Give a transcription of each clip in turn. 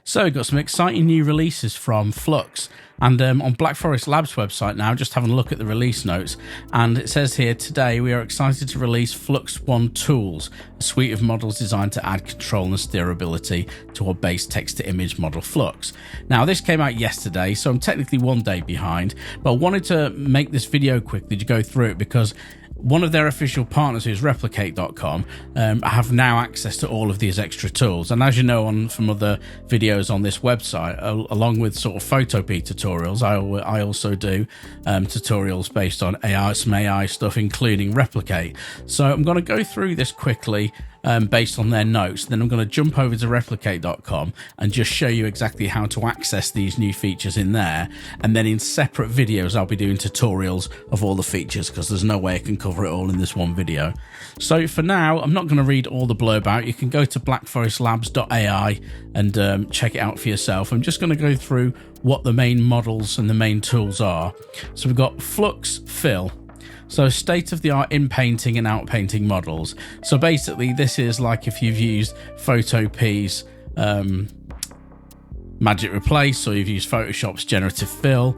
So we've got some exciting new releases from Flux, and on Blackforest Labs website now, just having a look at the release notes, and it says here, today we are excited to release Flux One Tools, a suite of models designed to add control and steerability to our base text-to-image model Flux. Now this came out yesterday, so I'm technically 1 day behind, but I wanted to make this video quickly to go through it because one of their official partners, who's replicate.com, have now access to all of these extra tools. And as you know from other videos on this website, along with sort of Photopea tutorials, I also do tutorials based on some AI stuff, including Replicate. So I'm going to go through this quickly based on their notes. Then I'm going to jump over to replicate.com and just show you exactly how to access these new features in there. And then in separate videos, I'll be doing tutorials of all the features because there's no way I can cover it all in this one video. So for now, I'm not going to read all the blurb out. You can go to blackforestlabs.ai and check it out for yourself. I'm just going to go through what the main models and the main tools are. So we've got Flux Fill. So state-of-the-art inpainting and outpainting models. So basically this is like if you've used Photopea's Magic Replace, or you've used Photoshop's Generative Fill.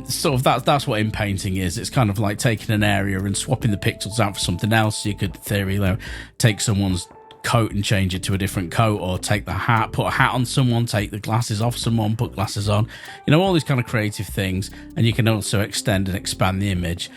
Sort of that's what inpainting is. It's kind of like taking an area and swapping the pixels out for something else. You could, in theory, take someone's coat and change it to a different coat, or take the hat, put a hat on someone, take the glasses off someone, put glasses on. You know, all these kind of creative things. And you can also extend and expand the image.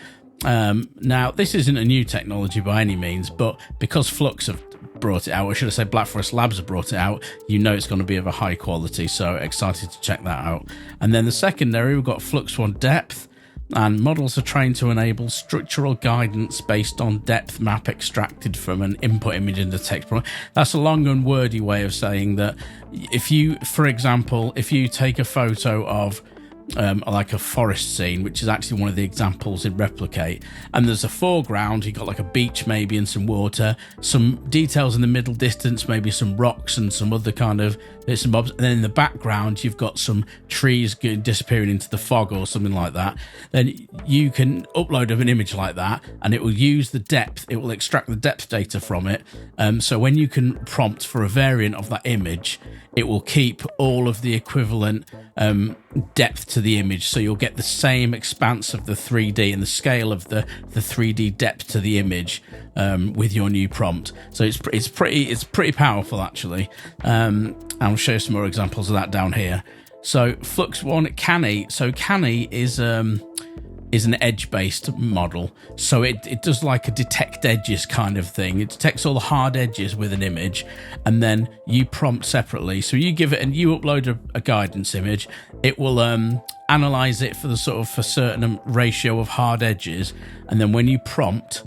Now this isn't a new technology by any means, but because Flux have brought it out, or should I say Blackforest Labs have brought it out, you know it's going to be of a high quality, so excited to check that out. And then the secondary, we've got Flux One Depth, and models are trained to enable structural guidance based on depth map extracted from an input image in the text. That's a long and wordy way of saying that if you, for example, if you take a photo of like a forest scene, which is actually one of the examples in Replicate, and there's a foreground, you've got like a beach maybe and some water, some details in the middle distance, maybe some rocks and some other kind of bits and bobs, and then in the background you've got some trees disappearing into the fog or something like that. Then you can upload an image like that and it will use the depth, it will extract the depth data from it, so when you can prompt for a variant of that image, it will keep all of the equivalent depth to the image, so you'll get the same expanse of the 3D and the scale of the 3D depth to the image with your new prompt. So it's pretty powerful actually. I'll show you some more examples of that down here. So Flux One Canny. So Canny is an edge-based model, so it does like a detect edges kind of thing. It detects all the hard edges with an image, and then you prompt separately. So you give it and you upload a guidance image, it will analyze it for certain ratio of hard edges, and then when you prompt,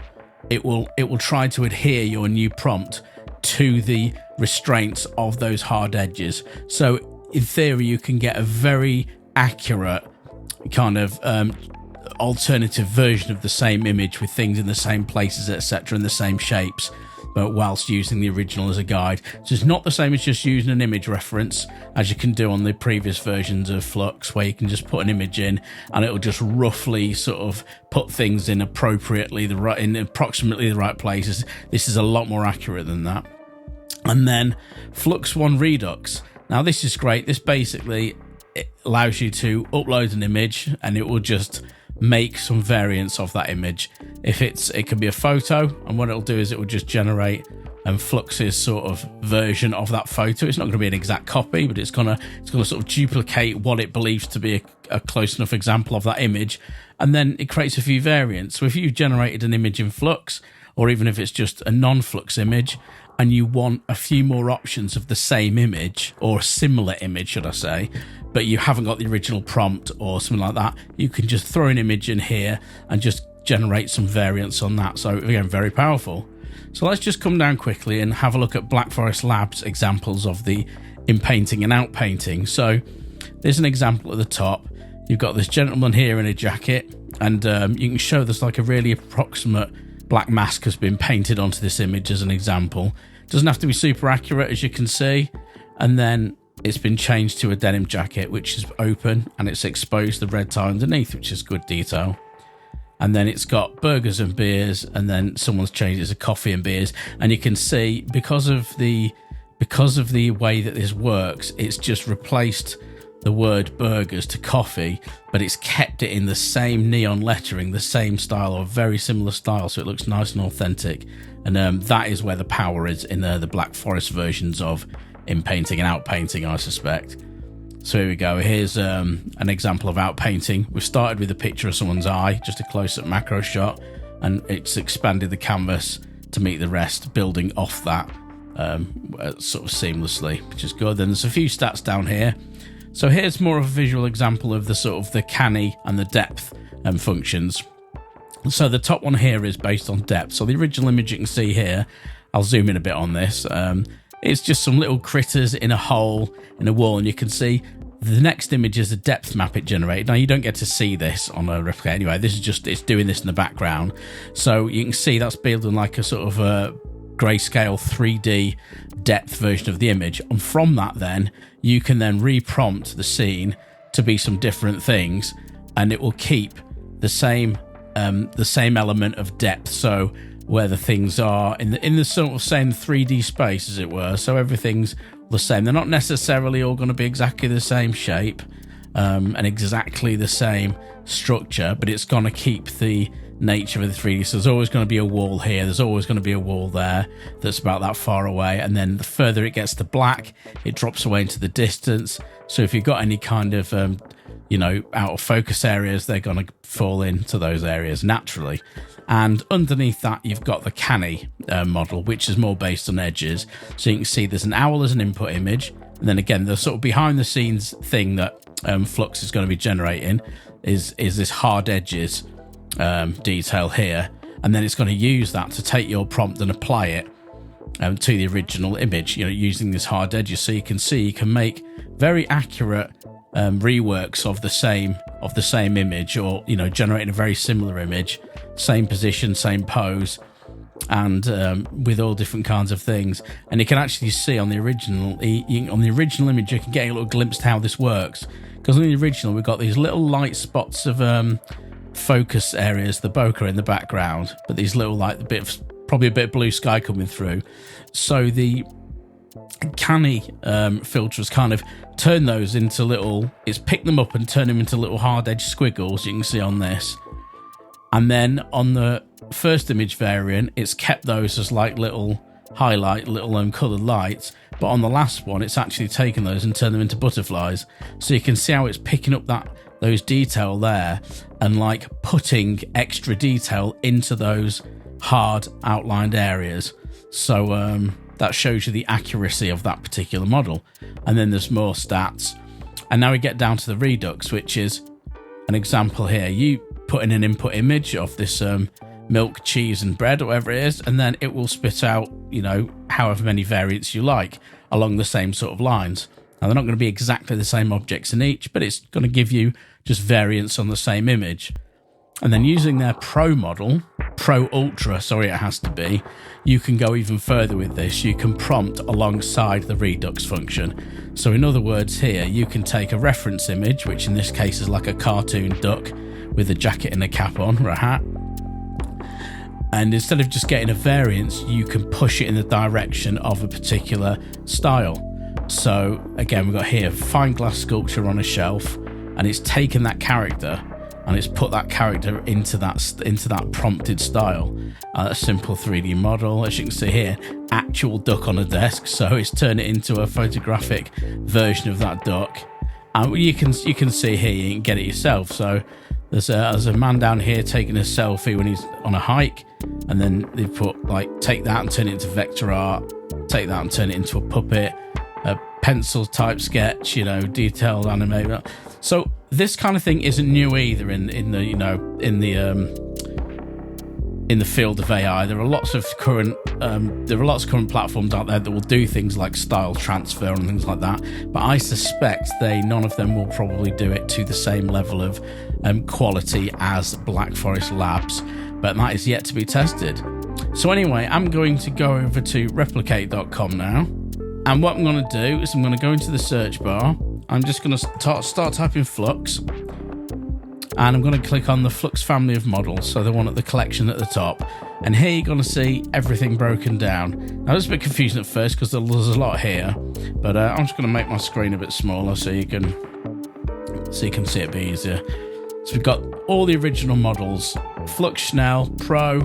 it will try to adhere your new prompt to the restraints of those hard edges. So in theory, you can get a very accurate kind of alternative version of the same image with things in the same places, etc., and the same shapes, but whilst using the original as a guide. So it's not the same as just using an image reference, as you can do on the previous versions of Flux, where you can just put an image in and it'll just roughly sort of put things in appropriately in approximately the right places. This is a lot more accurate than that. And then Flux One Redux. Now this is great. This basically it allows you to upload an image and it will just make some variants of that image. It can be a photo, and what it'll do is it will just generate Flux's sort of version of that photo. It's not going to be an exact copy, but it's gonna sort of duplicate what it believes to be a close enough example of that image, and then it creates a few variants. So if you've generated an image in Flux, or even if it's just a non-Flux image, and you want a few more options of the same image, or a similar image, should I say, but you haven't got the original prompt or something like that, you can just throw an image in here and just generate some variants on that. So again, very powerful. So let's just come down quickly and have a look at Blackforest Labs examples of the inpainting and outpainting. So there's an example at the top. You've got this gentleman here in a jacket, and you can show there's like a really approximate black mask has been painted onto this image as an example. It doesn't have to be super accurate, as you can see. And then it's been changed to a denim jacket, which is open, and it's exposed the red tie underneath, which is good detail. And then it's got burgers and beers, and then someone's changed it to coffee and beers. And you can see, because of the because of the way that this works, it's just replaced the word burgers to coffee, but it's kept it in the same neon lettering, the same style, or very similar style, so it looks nice and authentic. And that is where the power is in the Blackforest versions of inpainting and outpainting, I suspect. So here we go. Here's an example of outpainting. We've started with a picture of someone's eye, just a close-up macro shot, and it's expanded the canvas to meet the rest, building off that sort of seamlessly, which is good. Then there's a few stats down here. So here's more of a visual example of the sort of the canny and the depth functions. So the top one here is based on depth. So the original image you can see here, I'll zoom in a bit on this. It's just some little critters in a hole in a wall, and you can see the next image is a depth map it generated. Now you don't get to see this on a replica anyway. This is just, it's doing this in the background. So you can see that's building like a sort of a grayscale 3D depth version of the image, and from that then you can then reprompt the scene to be some different things, and it will keep the same element of depth, so where the things are in the sort of same 3D space, as it were. So everything's the same. They're not necessarily all going to be exactly the same shape and exactly the same structure, but it's going to keep the nature of the 3D. So there's always going to be a wall here, there's always going to be a wall there that's about that far away, and then the further it gets to black, it drops away into the distance. So if you've got any kind of out of focus areas, they're going to fall into those areas naturally. And underneath that you've got the Canny model, which is more based on edges. So you can see there's an owl as an input image, and then again the sort of behind the scenes thing that Flux is going to be generating is this hard edges detail here, and then it's going to use that to take your prompt and apply it to the original image, using this hard edges. So you can see you can make very accurate reworks of the same image, or generating a very similar image, same position, same pose, and with all different kinds of things. And you can actually see on the original image, you can get a little glimpse of how this works, because on the original we've got these little light spots of focus areas, the bokeh in the background, but these little probably a bit of blue sky coming through. So the Canny filter has kind of turned those into little, it's picked them up and turned them into little hard edge squiggles, you can see on this. And then on the first image variant, it's kept those as like little highlight, little coloured lights, but on the last one it's actually taken those and turned them into butterflies. So you can see how it's picking up those detail there and like putting extra detail into those hard outlined areas. So that shows you the accuracy of that particular model. And then there's more stats, and now we get down to the Redux, which is an example here. You put in an input image of this milk, cheese and bread, or whatever it is, and then it will spit out however many variants you like along the same sort of lines. Now they're not going to be exactly the same objects in each, but it's going to give you just variants on the same image. And then using their Pro model, Pro Ultra, sorry, it has to be, you can go even further with this. You can prompt alongside the Redux function. So in other words here, you can take a reference image, which in this case is like a cartoon duck with a jacket and a cap on, or a hat. And instead of just getting a variance, you can push it in the direction of a particular style. So again, we've got here fine glass sculpture on a shelf, and it's taken that character and it's put that character into that prompted style. A simple 3D model, as you can see here, actual duck on a desk. So it's turned it into a photographic version of that duck. And you can see here, you can get it yourself. So there's a man down here taking a selfie when he's on a hike, and then they put take that and turn it into vector art, take that and turn it into a puppet, a pencil type sketch, detailed animation. So this kind of thing isn't new either in the field of AI. There are lots of current platforms out there that will do things like style transfer and things like that, but I suspect none of them will probably do it to the same level of quality as Blackforest Labs, but that is yet to be tested. So anyway, I'm going to go over to replicate.com now, and what I'm going to do is I'm going to go into the search bar. I'm just going to start typing Flux, and I'm going to click on the Flux family of models, so the one at the collection at the top, and here you're going to see everything broken down. Now, it's a bit confusing at first because there's a lot here, but I'm just going to make my screen a bit smaller so you can see it a bit easier. So we've got all the original models: Flux Schnell, Pro,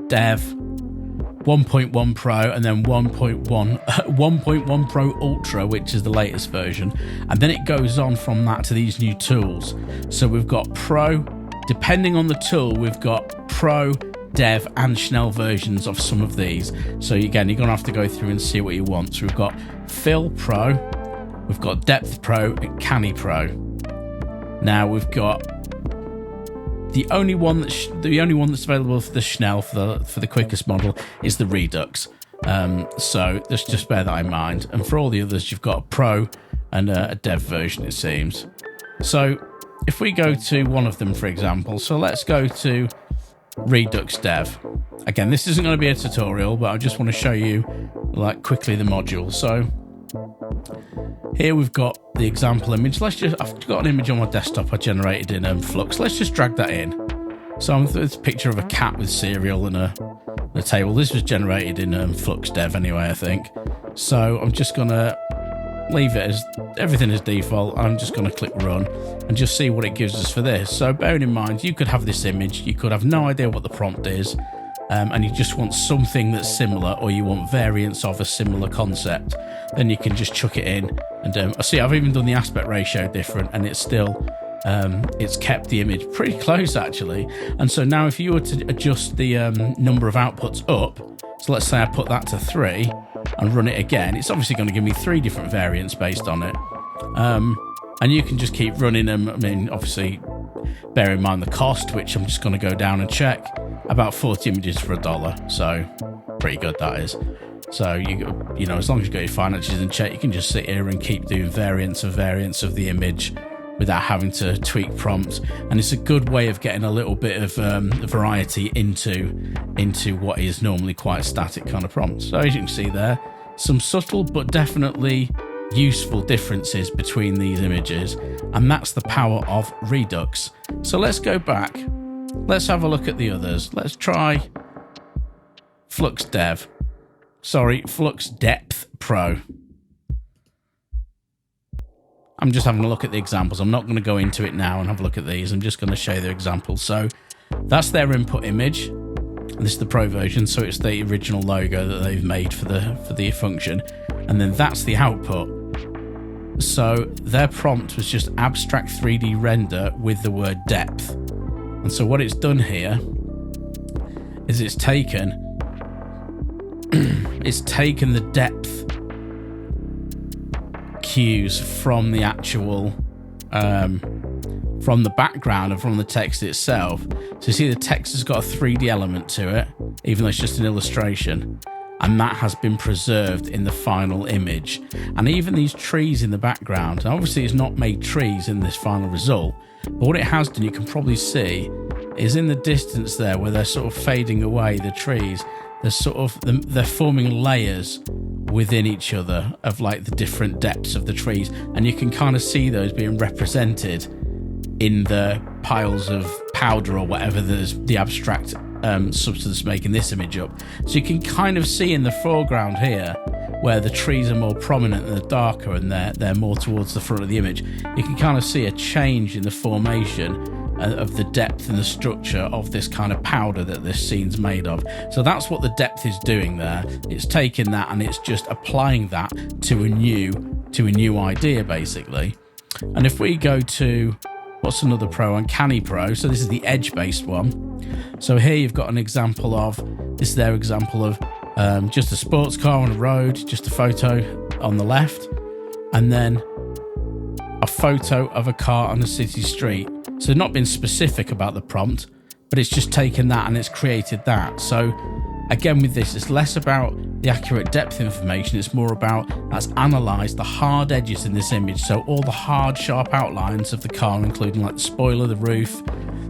Dev, 1.1 Pro, and then 1.1 Pro Ultra, which is the latest version. And then it goes on from that to these new tools. So we've got Pro, depending on the tool, we've got Pro, Dev, and Schnell versions of some of these. So again, you're going to have to go through and see what you want. So we've got Fill Pro, we've got Depth Pro, and Canny Pro. Now we've got the only one that's available for the Schnell for the quickest model is the Redux. So just bear that in mind. And for all the others, you've got a Pro and a Dev version, it seems. So if we go to one of them, for example, so let's go to Redux Dev. Again, this isn't going to be a tutorial, but I just want to show you like quickly the module. So here we've got the example image. I've got an image on my desktop I generated in Flux. Let's just drag that in. So it's a picture of a cat with cereal and a table. This was generated in Flux Dev anyway, I think. So I'm just going to leave it as everything as default. I'm just going to click run and just see what it gives us for this. So bearing in mind, you could have this image, you could have no idea what the prompt is, and you just want something that's similar, or you want variants of a similar concept, then you can just chuck it in. And I see I've even done the aspect ratio different, and it's still it's kept the image pretty close actually. And so now if you were to adjust the number of outputs up, so let's say I put that to 3 and run it again, it's obviously going to give me 3 different variants based on it. And you can just keep running them. I mean, obviously bear in mind the cost, which I'm just going to go down and check. About 40 images for $1, so pretty good that is. So you know, as long as you've got your finances in check, you can just sit here and keep doing variants of the image without having to tweak prompts. And it's a good way of getting a little bit of variety into what is normally quite a static kind of prompt. So as you can see there, some subtle but definitely useful differences between these images, and that's the power of Redux. So let's go back. Let's have a look at the others. Let's try Flux Dev. Sorry, Flux Depth Pro. I'm just having a look at the examples. I'm not going to go into it now and have a look at these. I'm just going to show you the examples. So that's their input image. And this is the Pro version, so it's the original logo that they've made for the function. And then that's the output. So their prompt was just abstract 3D render with the word depth. And so what it's done here is it's taken the depth cues from the actual from the background and from the text itself. So you see the text has got a 3D element to it, even though it's just an illustration, and that has been preserved in the final image. And even these trees in the background, and obviously it's not made trees in this final result, but what it has done, you can probably see, is in the distance there where they're sort of fading away, the trees, they're forming layers within each other of like the different depths of the trees, and you can kind of see those being represented in the piles of powder or whatever there's the abstract substance making this image up. So you can kind of see in the foreground here where the trees are more prominent and they're darker and they're more towards the front of the image. You can kind of see a change in the formation of the depth and the structure of this kind of powder that this scene's made of. So that's what the depth is doing there. It's taking that and it's just applying that to a new idea basically. And if we go to what's another Pro on Canny Pro, so this is the edge based one. So here you've got an example of, this is their example of just a sports car on a road, just a photo on the left, and then a photo of a car on a city street. So not been specific about the prompt, but it's just taken that and it's created that. So again with this, it's less about the accurate depth information, it's more about that's analysed the hard edges in this image. So all the hard sharp outlines of the car, including like the spoiler, the roof,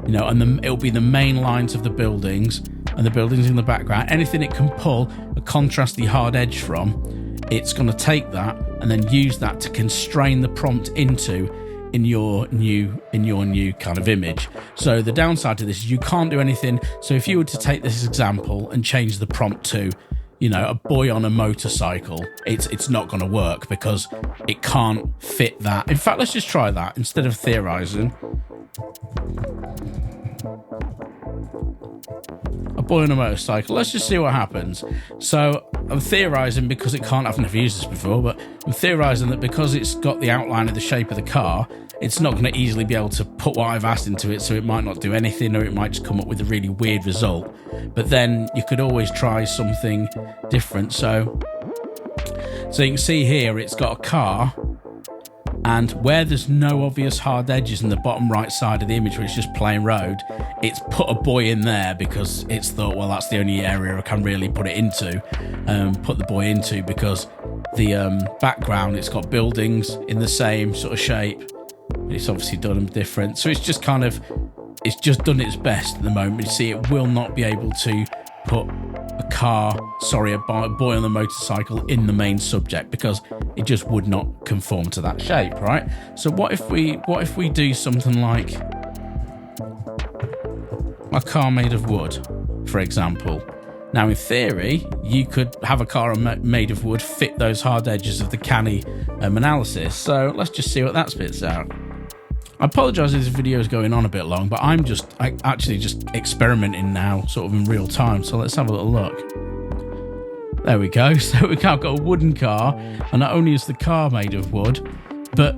you know, and it'll be the main lines of the buildings and the buildings in the background. Anything it can pull a contrasty hard edge from, it's going to take that and then use that to constrain the prompt into in your new kind of image. So the downside to this is you can't do anything. So if you were to take this example and change the prompt to, you know, a boy on a motorcycle, it's not going to work because it can't fit that. In fact, let's just try that instead of theorizing. A boy on a motorcycle. Let's just see what happens. So I'm theorizing, because it can't, I've never used this before, but I'm theorizing that because it's got the outline of the shape of the car, it's not going to easily be able to put what I've asked into it, so it might not do anything, or it might just come up with a really weird result. But then you could always try something different. So you can see here it's got a car, and where there's no obvious hard edges in the bottom right side of the image where it's just plain road, it's put a boy in there because it's thought, well, that's the only area I can really put it into, put the boy into, because the background, it's got buildings in the same sort of shape, but it's obviously done them different. So it's just kind of, it's just done its best at the moment. You see, it will not be able to put a boy on the motorcycle in the main subject because it just would not conform to that shape, right? So what if we do something like a car made of wood, for example? Now, in theory, you could have a car made of wood fit those hard edges of the Canny analysis. So let's just see what that spits out. I apologise if this video is going on a bit long, but I'm actually just experimenting now, sort of in real time. So let's have a little look. There we go. So we've got a wooden car, and not only is the car made of wood, but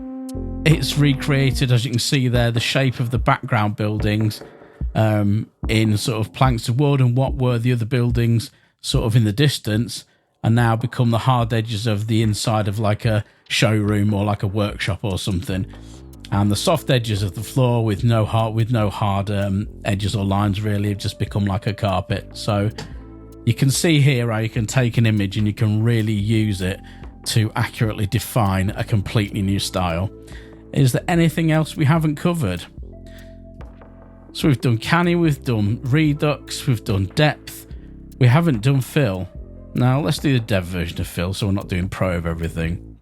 it's recreated, as you can see there, the shape of the background buildings in sort of planks of wood, and what were the other buildings sort of in the distance and now become the hard edges of the inside of like a showroom or like a workshop or something. And the soft edges of the floor with no hard edges or lines really have just become like a carpet. So you can see here how you can take an image and you can really use it to accurately define a completely new style. Is there anything else we haven't covered? So we've done Canny, we've done Redux, we've done depth. We haven't done fill. Now let's do the dev version of fill, so we're not doing pro of everything.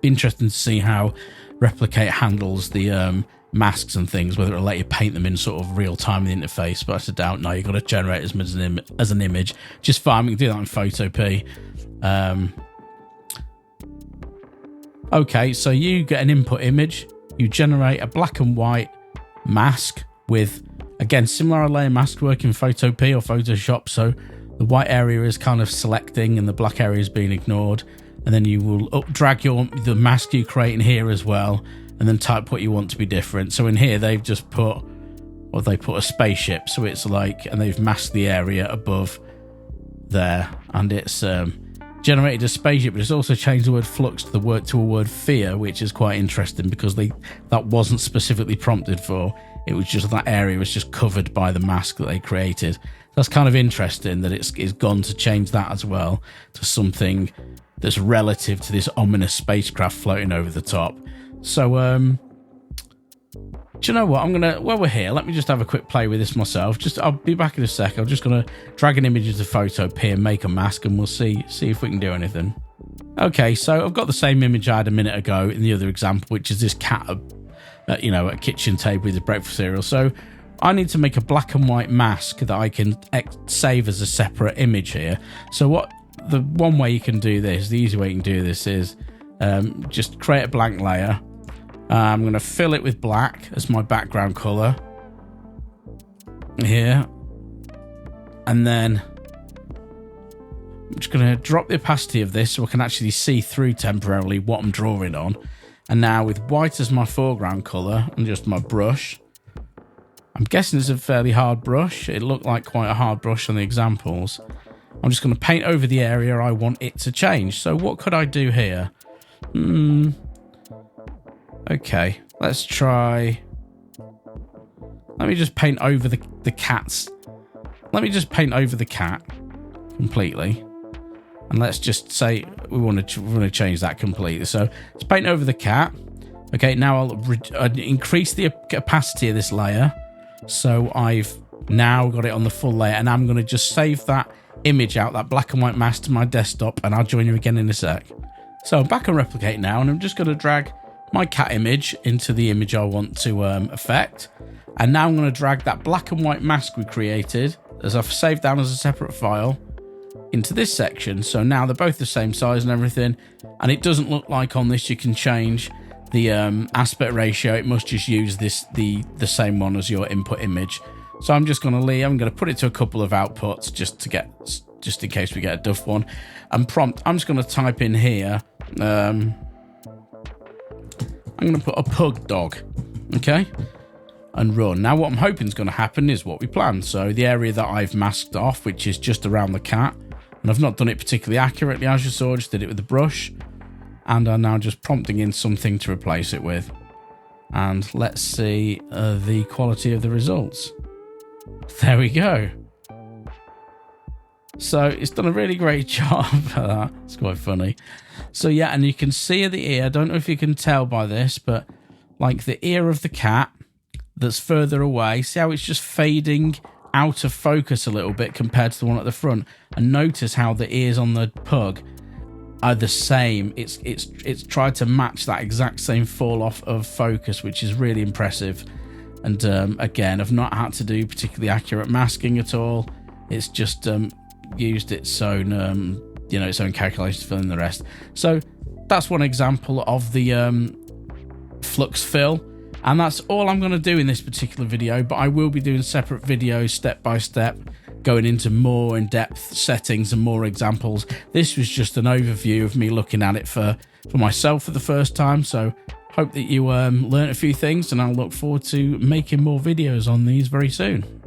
Be interesting to see how Replicate handles the masks and things, whether it'll let you paint them in sort of real time in the interface, but I doubt. No, you've got to generate as an image. Just fine, we can do that in Photopea. Okay, so you get an input image, you generate a black and white mask with, again, similar layer mask work in Photopea or Photoshop, so the white area is kind of selecting and the black area is being ignored. And then you will drag the mask you create in here as well, and then type what you want to be different. So in here they've just put, well, they put a spaceship, so it's like, and they've masked the area above there, and it's generated a spaceship, but it's also changed the word flux to a word fear, which is quite interesting because that wasn't specifically prompted for. It was just that area was just covered by the mask that they created. That's kind of interesting that it's gone to change that as well to something that's relative to this ominous spacecraft floating over the top. So, do you know what? While we're here, let me just have a quick play with this myself. I'll be back in a sec. I'm just going to drag an image into Photopea, make a mask, and we'll see if we can do anything. Okay, so I've got the same image I had a minute ago in the other example, which is this cat, at a kitchen table with his breakfast cereal. So I need to make a black and white mask that I can save as a separate image here. So the one way you can do this, the easy way you can do this is just create a blank layer. I'm going to fill it with black as my background color here. And then I'm just going to drop the opacity of this so I can actually see through temporarily what I'm drawing on. And now with white as my foreground color and just my brush, I'm guessing it's a fairly hard brush. It looked like quite a hard brush on the examples. I'm just going to paint over the area I want it to change. So what could I do here? Okay, let's try. Let me just paint over the cats. Let me just paint over the cat completely. And let's just say we want to change that completely. So let's paint over the cat. Okay, now I'll increase the opacity of this layer. So I've now got it on the full layer, and I'm going to just save that image out, that black and white mask, to my desktop, and I'll join you again in a sec. So I'm back on Replicate now, and I'm just going to drag my cat image into the image I want to affect. And now I'm going to drag that black and white mask we created, as I've saved down as a separate file, into this section. So now they're both the same size and everything. And it doesn't look like on this you can change the aspect ratio. It must just use the same one as your input image. So I'm just going to leave. I'm going to put it to a couple of outputs just in case we get a duff one. And prompt, I'm just going to type in here. I'm going to put a pug dog. Okay. And run. Now what I'm hoping is going to happen is what we planned. So the area that I've masked off, which is just around the cat, and I've not done it particularly accurately, as you saw, just did it with the brush, and I'm now just prompting in something to replace it with. And let's see the quality of the results. There we go. So it's done a really great job at that. It's quite funny. So yeah, and you can see the ear. I don't know if you can tell by this, but like the ear of the cat that's further away, see how it's just fading out of focus a little bit compared to the one at the front. And notice how the ears on the pug are the same. It's tried to match that exact same fall off of focus, which is really impressive. And again, I've not had to do particularly accurate masking at all. It's just used its own its own calculations to fill in the rest. So that's one example of the Flux fill. And that's all I'm going to do in this particular video, but I will be doing separate videos step by step, going into more in-depth settings and more examples. This was just an overview of me looking at it for myself for the first time, so hope that you learned a few things, and I'll look forward to making more videos on these very soon.